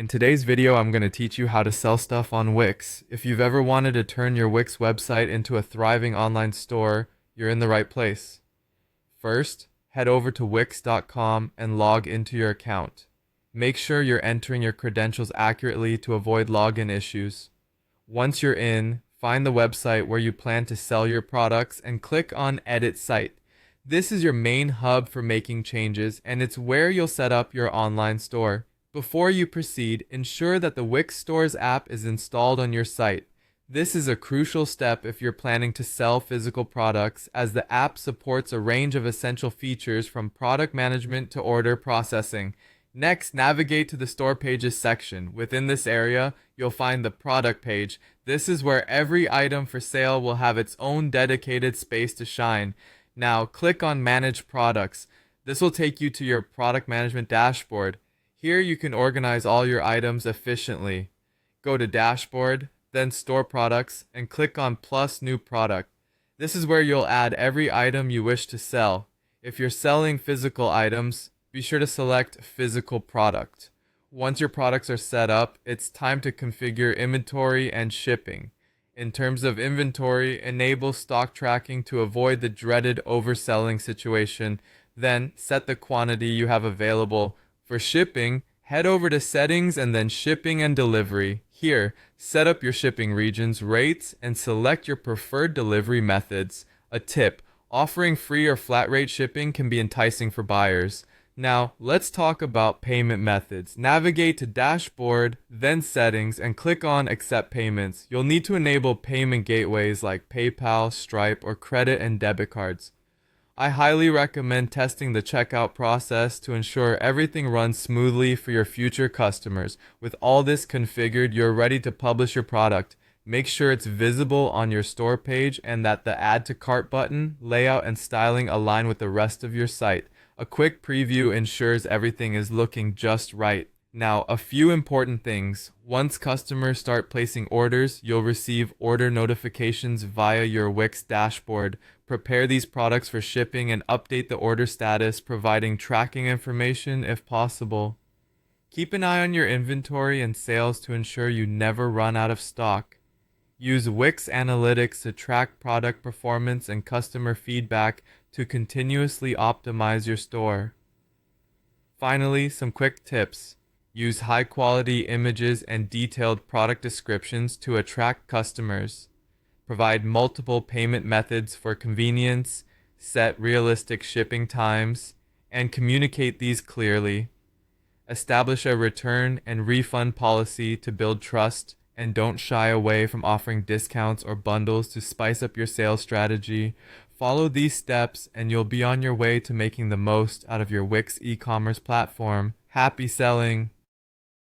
In today's video, I'm going to teach you how to sell stuff on Wix. If you've ever wanted to turn your Wix website into a thriving online store, you're in the right place. First, head over to wix.com and log into your account. Make sure you're entering your credentials accurately to avoid login issues. Once you're in, find the website where you plan to sell your products and click on Edit Site. This is your main hub for making changes, and it's where you'll set up your online store. Before you proceed, ensure that the Wix Stores app is installed on your site. This is a crucial step if you're planning to sell physical products, as the app supports a range of essential features from product management to order processing. Next, navigate to the Store Pages section. Within this area, you'll find the Product page. This is where every item for sale will have its own dedicated space to shine. Now, click on Manage Products. This will take you to your product management dashboard. Here you can organize all your items efficiently. Go to Dashboard, then Store Products, and click on Plus New Product. This is where you'll add every item you wish to sell. If you're selling physical items, be sure to select Physical Product. Once your products are set up, it's time to configure inventory and shipping. In terms of inventory, enable stock tracking to avoid the dreaded overselling situation. Then set the quantity you have available. For shipping, head over to Settings and then Shipping and Delivery. Here, set up your shipping regions, rates, and select your preferred delivery methods. A tip: offering free or flat rate shipping can be enticing for buyers. Now, let's talk about payment methods. Navigate to Dashboard, then Settings, and click on Accept Payments. You'll need to enable payment gateways like PayPal, Stripe, or credit and debit cards. I highly recommend testing the checkout process to ensure everything runs smoothly for your future customers. With all this configured, you're ready to publish your product. Make sure it's visible on your store page and that the Add to Cart button, layout, and styling align with the rest of your site. A quick preview ensures everything is looking just right. Now, a few important things. Once customers start placing orders, you'll receive order notifications via your Wix dashboard. Prepare these products for shipping and update the order status, providing tracking information if possible. Keep an eye on your inventory and sales to ensure you never run out of stock. Use Wix Analytics to track product performance and customer feedback to continuously optimize your store. Finally, some quick tips. Use high-quality images and detailed product descriptions to attract customers. Provide multiple payment methods for convenience, set realistic shipping times, and communicate these clearly. Establish a return and refund policy to build trust, and don't shy away from offering discounts or bundles to spice up your sales strategy. Follow these steps and you'll be on your way to making the most out of your Wix e-commerce platform. Happy selling!